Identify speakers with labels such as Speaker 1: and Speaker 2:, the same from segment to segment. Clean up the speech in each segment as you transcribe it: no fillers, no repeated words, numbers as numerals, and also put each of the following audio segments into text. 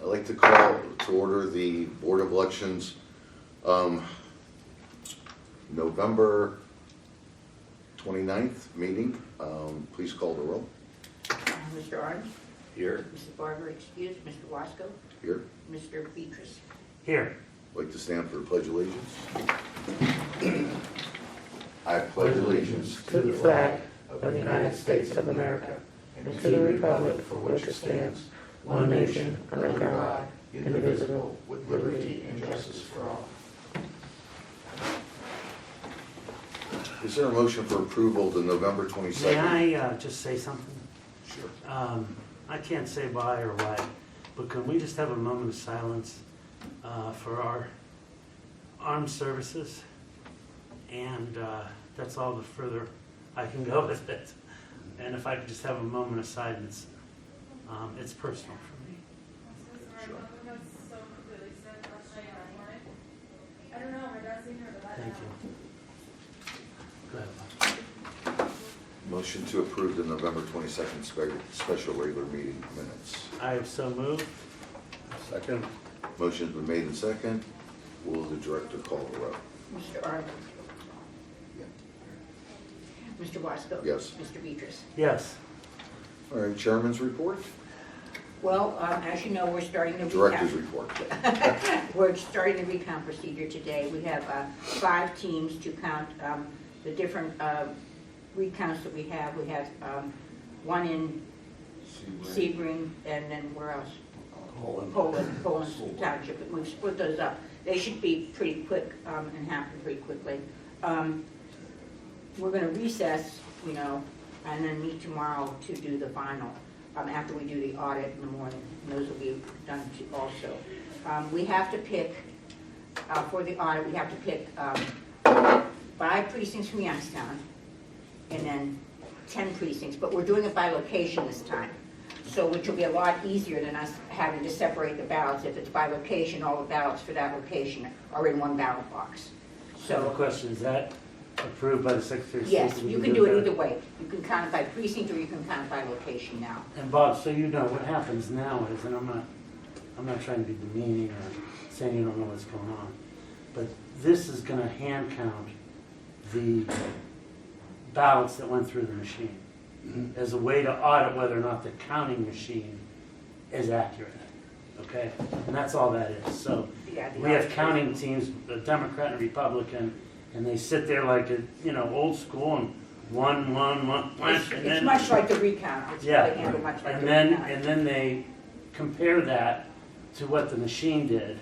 Speaker 1: I'd like to call to order the Board of Elections, November 29th meeting. Please call the roll.
Speaker 2: Mr. Arndt?
Speaker 1: Here.
Speaker 2: Mrs. Barber, excused. Mr. Wasco?
Speaker 1: Here.
Speaker 2: Mr. Beatrice?
Speaker 3: Here.
Speaker 1: I'd like to stand for the Pledge of Allegiance. I pledge allegiance
Speaker 4: to the flag of the United States of America and to the republic for which it stands, one nation, under God, indivisible, with liberty and justice for all.
Speaker 1: Is there a motion for approval of the November 22nd?
Speaker 3: May I just say something?
Speaker 1: Sure.
Speaker 3: I can't say why or why, but can we just have a moment of silence for our armed services? And that's all the further I can go with it. And if I could just have a moment of silence, it's personal for me. Thank you. Go ahead.
Speaker 1: Motion to approve the November 22nd special regular meeting minutes.
Speaker 3: I have so moved.
Speaker 1: Second. Motion's been made and second. Will the director call the roll?
Speaker 2: Mr. Arndt? Mr. Wasco?
Speaker 1: Yes.
Speaker 2: Mr. Beatrice?
Speaker 3: Yes.
Speaker 1: All right, Chairman's report?
Speaker 2: Well, as you know, we're starting the
Speaker 1: Director's
Speaker 2: recount.
Speaker 1: report.
Speaker 2: We're starting the recount procedure today. We have 5 teams to count the different recounts that we have. We have one in Sebring, and then where else? Poland Township. We've split those up. They should be pretty quick and happen pretty quickly. We're going to recess, and then meet tomorrow to do the final, after we do the audit in the morning, and those will be done also. We have to pick, for the audit, we have to pick 5 precincts from Youngstown, and then 10 precincts, but we're doing it by location this time. So which will be a lot easier than us having to separate the ballots. If it's by location, all the ballots for that location are in one ballot box.
Speaker 3: So the question, is that approved by the Secretary of State?
Speaker 2: Yes, you can do it either way. You can count it by precinct or you can count it by location now.
Speaker 3: And Bob, so you know what happens now is, and I'm not trying to be demeaning or saying you don't know what's going on, but this is going to hand count the ballots that went through the machine as a way to audit whether or not the counting machine is accurate. Okay, and that's all that is. So
Speaker 2: Yeah, the
Speaker 3: we have
Speaker 2: audit-
Speaker 3: counting teams, a Democrat and a Republican, and they sit there like old school and one,
Speaker 2: It's
Speaker 3: and
Speaker 2: it's
Speaker 3: then
Speaker 2: much like the recount. It's
Speaker 3: yeah,
Speaker 2: really handled much like
Speaker 3: and
Speaker 2: the
Speaker 3: then
Speaker 2: recount.
Speaker 3: they compare that to what the machine did,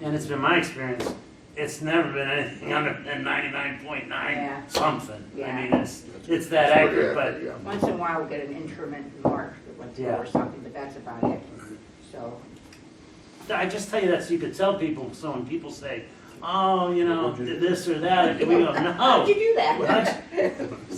Speaker 3: and it's been my experience. It's never been anything under than 99.9
Speaker 2: Yeah.
Speaker 3: something.
Speaker 2: Yeah.
Speaker 3: I mean, it's that
Speaker 1: Pretty
Speaker 3: accurate, but
Speaker 1: yeah.
Speaker 2: Once in a while, we'll get an interment mark that went through
Speaker 3: Yeah.
Speaker 2: or something, but that's about it. So,
Speaker 3: I just tell you that so you could tell people. So when people say, "Oh, this or that," we go,
Speaker 2: how'd you
Speaker 3: "No."
Speaker 2: do that?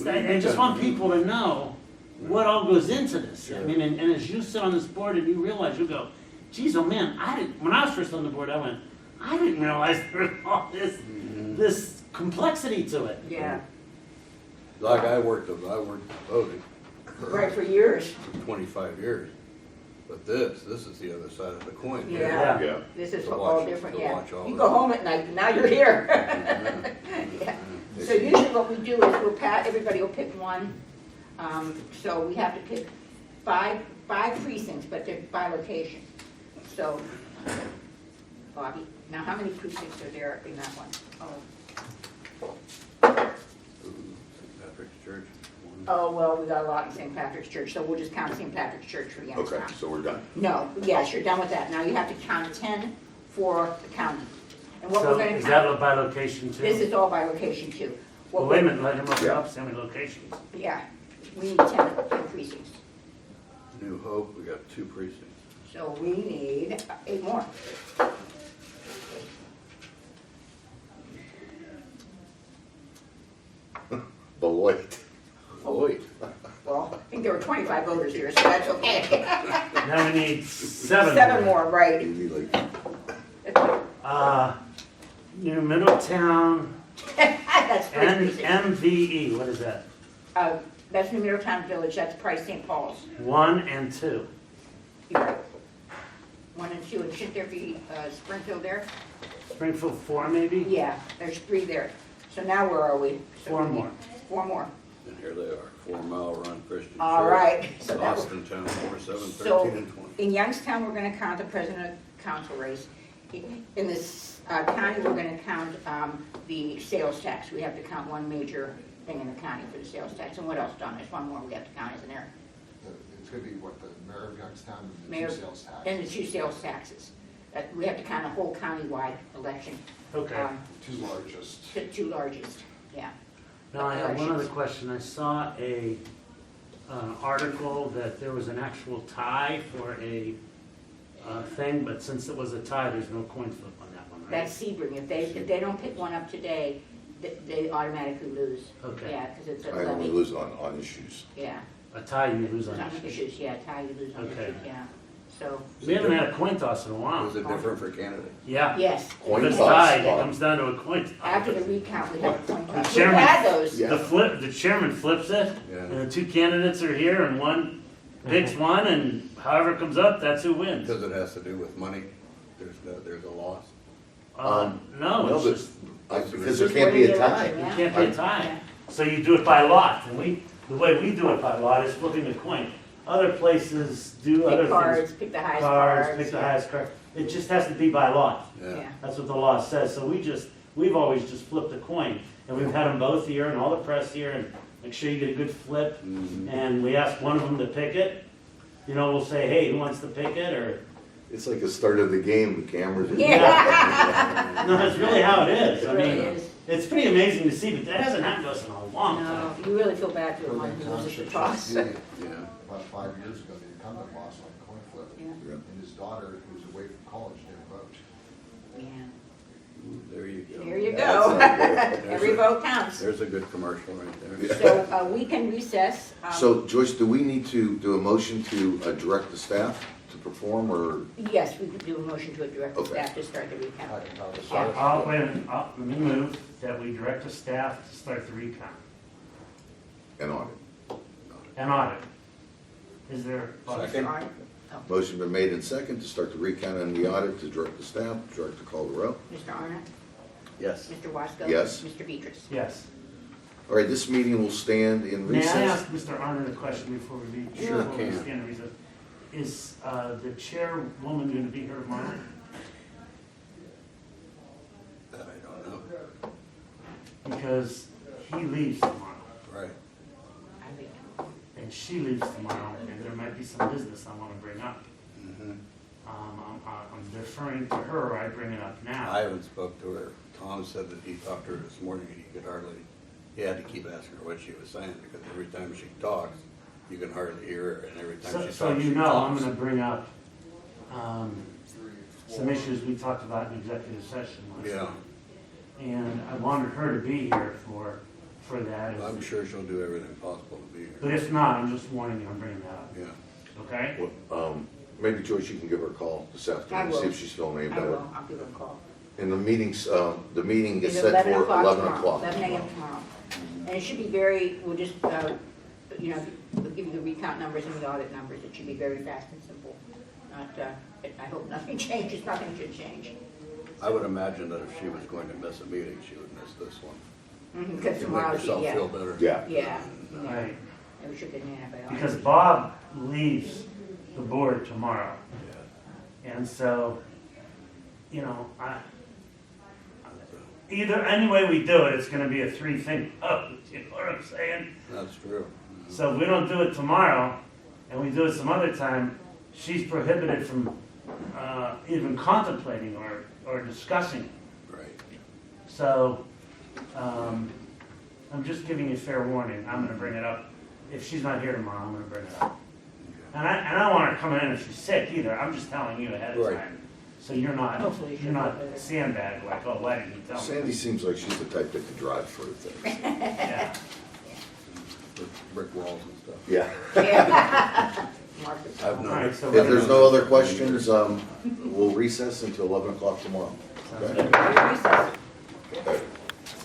Speaker 3: I just want people to know what all goes into this. I mean, and as you sit on this board and you realize, you go, "Geez, oh man, when I was first on the board, I went, I didn't realize there was all this complexity to it."
Speaker 2: Yeah,
Speaker 5: Like I worked voting
Speaker 2: right, for years.
Speaker 5: for 25 years. But this is the other side of the coin.
Speaker 2: Yeah.
Speaker 1: Yeah.
Speaker 2: This is
Speaker 5: To
Speaker 2: all
Speaker 5: watch-
Speaker 2: different,
Speaker 5: to
Speaker 2: yeah.
Speaker 5: watch all
Speaker 2: You
Speaker 5: of
Speaker 2: go
Speaker 5: it.
Speaker 2: home at night, and now you're here. Yeah. So usually what we do is everybody will pick one. So we have to pick five precincts, but they're by location. So, Bobby, now how many precincts are there in that one?
Speaker 5: Patrick's Church.
Speaker 2: Oh, well, we got a lot in St. Patrick's Church, so we'll just count St. Patrick's Church for
Speaker 1: Okay,
Speaker 2: Youngstown.
Speaker 1: so we're done.
Speaker 2: No, yes, you're done with that. Now you have to count 10 for the county. And what we're
Speaker 3: So
Speaker 2: gonna
Speaker 3: is
Speaker 2: count,
Speaker 3: that by location too?
Speaker 2: this is all by location too. What
Speaker 3: Well, wait a
Speaker 2: we're-
Speaker 3: minute, let him look it
Speaker 1: Yeah.
Speaker 3: up. So many locations.
Speaker 2: Yeah, we need 10 precincts.
Speaker 5: New Hope, we got 2 precincts.
Speaker 2: So we need 8 more.
Speaker 1: Beloit.
Speaker 5: Lloyd.
Speaker 2: Well, I think there were 25 voters here, so that's okay.
Speaker 3: Now we need 7
Speaker 2: 7 more, right.
Speaker 1: You need like,
Speaker 3: New Middletown
Speaker 2: That's 3
Speaker 3: and
Speaker 2: precincts.
Speaker 3: MVE. What is that?
Speaker 2: That's New Middletown Village, that's Price St. Paul's.
Speaker 3: 1 and 2.
Speaker 2: You're right. 1 and 2, shouldn't there be Springfield there?
Speaker 3: Springfield 4 maybe?
Speaker 2: Yeah, there's 3 there. So now where are we? So
Speaker 3: 4
Speaker 2: we need
Speaker 3: more.
Speaker 2: 4 more.
Speaker 5: And here they are, 4 Mile Run Christian Church.
Speaker 2: All right. So that was-
Speaker 5: Austin Town, 4, 7, 13,
Speaker 2: So
Speaker 5: and 20.
Speaker 2: in Youngstown, we're gonna count the president council race. In this county, we're gonna count the sales tax. We have to count one major thing in the county for the sales tax. And what else, Don? There's one more we have to count, isn't there?
Speaker 6: It's gonna be what, the mayor of Youngstown and the
Speaker 2: Mayor-
Speaker 6: two sales tax.
Speaker 2: And the 2 sales taxes. We have to count a whole countywide election.
Speaker 3: Okay.
Speaker 6: Two largest.
Speaker 2: The 2 largest, yeah.
Speaker 3: Now, I have one other
Speaker 2: Elections.
Speaker 3: question. I saw a article that there was an actual tie for a thing, but since it was a tie, there's no coin flip on that one, right?
Speaker 2: That's Sebring. If they don't pick one up today, they automatically lose.
Speaker 3: Okay.
Speaker 2: Yeah, because it's a
Speaker 1: I only
Speaker 2: levy.
Speaker 1: lose on issues.
Speaker 2: Yeah.
Speaker 3: A tie you lose on
Speaker 2: On
Speaker 3: issues.
Speaker 2: issues, yeah, tie you lose on
Speaker 3: Okay.
Speaker 2: issues, yeah. So,
Speaker 3: We haven't had a coin toss in a while.
Speaker 5: Is it different for candidates?
Speaker 3: Yeah.
Speaker 2: yes.
Speaker 1: Coin
Speaker 3: If it's
Speaker 1: toss,
Speaker 3: tied, it
Speaker 1: Bob.
Speaker 3: comes down to a coin toss.
Speaker 2: After the recount, we have a coin toss. We've
Speaker 3: chairman-
Speaker 2: had those.
Speaker 1: Yeah.
Speaker 3: The chairman flips it,
Speaker 5: Yeah.
Speaker 3: and the 2 candidates are here, and one picks one, and however it comes up, that's who wins.
Speaker 5: Because it has to do with money, there's a loss.
Speaker 3: No, it's
Speaker 1: but-
Speaker 3: just,
Speaker 1: Because there can't be a tie.
Speaker 3: it can't be a tie. So you do it by lot, and the way we do it by lot is flipping a coin. Other places do other
Speaker 2: Pick
Speaker 3: things.
Speaker 2: cards, pick the highest cards.
Speaker 3: Pick the
Speaker 2: yeah.
Speaker 3: highest card. It just has to be by lot.
Speaker 5: Yeah.
Speaker 3: That's what the law says. So we've always just flipped a coin. And we've had them both here and all the press here and make sure you get a good flip.
Speaker 5: Mhm.
Speaker 3: And we ask one of them to pick it. You know, we'll say, hey, who wants to pick it? Or,
Speaker 1: It's like the start of the game, the cameras.
Speaker 2: Yeah.
Speaker 3: no, that's really how it is.
Speaker 2: It
Speaker 3: I
Speaker 2: really
Speaker 3: mean,
Speaker 2: is.
Speaker 3: it's pretty amazing to see, but that hasn't happened to us in a long
Speaker 2: No,
Speaker 3: time.
Speaker 2: you really feel bad for the one who loses the toss.
Speaker 5: Yeah.
Speaker 6: About 5 years ago, the incumbent lost on a coin flip.
Speaker 2: Yeah.
Speaker 1: Yeah.
Speaker 6: And his daughter, who was away from college, didn't vote.
Speaker 2: Yeah.
Speaker 5: There you go.
Speaker 2: There you
Speaker 1: That's
Speaker 2: go.
Speaker 1: not good.
Speaker 2: Every vote counts.
Speaker 5: There's a good commercial right there.
Speaker 2: So we can recess.
Speaker 1: So Joyce, do we need to do a motion to direct the staff to perform, or?
Speaker 2: Yes, we could do a motion to direct the
Speaker 1: Okay.
Speaker 2: staff to start the recount.
Speaker 3: Wait a minute, let me move that we direct the staff to start the recount
Speaker 1: And audit.
Speaker 3: and audit. Is there?
Speaker 5: Second.
Speaker 2: All right.
Speaker 1: Motion been made and second to start the recount and the audit, to direct the staff, director call the row.
Speaker 2: Mr. Arnott?
Speaker 5: Yes.
Speaker 2: Mr. Wasco?
Speaker 1: Yes.
Speaker 2: Mr. Beatrice?
Speaker 3: Yes.
Speaker 1: All right, this meeting will stand in
Speaker 3: May I
Speaker 1: recess.
Speaker 3: ask Mr. Arnold a question before we leave?
Speaker 5: Sure
Speaker 3: before we
Speaker 5: can.
Speaker 3: stand in recess? Is the chairwoman going to be here tomorrow?
Speaker 5: That I don't know.
Speaker 3: Because he leaves tomorrow,
Speaker 5: Right.
Speaker 2: I think.
Speaker 3: and she leaves tomorrow, and there might be some business I want to bring up.
Speaker 5: Mhm.
Speaker 3: I'm deferring to her, or I bring it up now.
Speaker 5: I haven't spoke to her. Tom said that he talked to her this morning and he had to keep asking her what she was saying because every time she talks, you can hardly hear her and every time she
Speaker 3: So
Speaker 5: talks,
Speaker 3: so
Speaker 5: she
Speaker 3: you know, I'm
Speaker 5: coughs.
Speaker 3: going to bring up some issues we talked about in executive session last
Speaker 5: Yeah.
Speaker 3: time. And I wanted her to be here for that.
Speaker 5: I'm sure she'll do everything possible to be
Speaker 3: But
Speaker 5: here.
Speaker 3: if not, I'm just warning you, I'm bringing that up,
Speaker 5: Yeah.
Speaker 3: okay?
Speaker 1: Well, maybe Joyce, you can give her a call this afternoon, see
Speaker 2: will.
Speaker 1: if she's feeling any
Speaker 2: I
Speaker 1: better.
Speaker 2: will, I'll give her a call.
Speaker 1: And the meeting is
Speaker 2: It's
Speaker 1: set
Speaker 2: 11
Speaker 1: for
Speaker 2: o'clock
Speaker 1: 11
Speaker 2: tomorrow,
Speaker 1: o'clock.
Speaker 2: 11 a.m. tomorrow. And it should be we'll just, we'll give you the recount numbers and the audit numbers. It should be very fast and simple. Not, I hope nothing changes, nothing should change.
Speaker 5: I would imagine that if she was going to miss a meeting, she would miss this one.
Speaker 2: Because
Speaker 5: To
Speaker 2: tomorrow,
Speaker 5: make herself
Speaker 2: yeah.
Speaker 5: feel better.
Speaker 1: Yeah.
Speaker 2: Yeah.
Speaker 3: Right,
Speaker 2: And we should get an antibiotic.
Speaker 3: because Bob leaves the board tomorrow. And so, you know, any way we do it, it's gonna be a 3-thing vote, you know what I'm saying?
Speaker 5: That's true.
Speaker 3: So if we don't do it tomorrow, and we do it some other time, she's prohibited from even contemplating or discussing.
Speaker 5: Right.
Speaker 3: So, I'm just giving you fair warning, I'm gonna bring it up. If she's not here tomorrow, I'm gonna bring it up. And I don't want her coming in if she's sick either, I'm just telling you ahead of
Speaker 5: Right.
Speaker 3: time. So you're not
Speaker 2: Hopefully she'll get better.
Speaker 3: sandbag, like, oh, why didn't you tell me?
Speaker 1: Sandy seems like she's the type that can drive through things.
Speaker 3: Yeah.
Speaker 5: With brick walls and stuff.
Speaker 1: Yeah.
Speaker 2: Yeah. Mark it
Speaker 5: I've
Speaker 2: down.
Speaker 5: known.
Speaker 3: All right, so
Speaker 1: If there's no other questions, we'll recess until 11 o'clock tomorrow.
Speaker 3: Sounds
Speaker 1: Okay?
Speaker 3: good.
Speaker 2: Recess.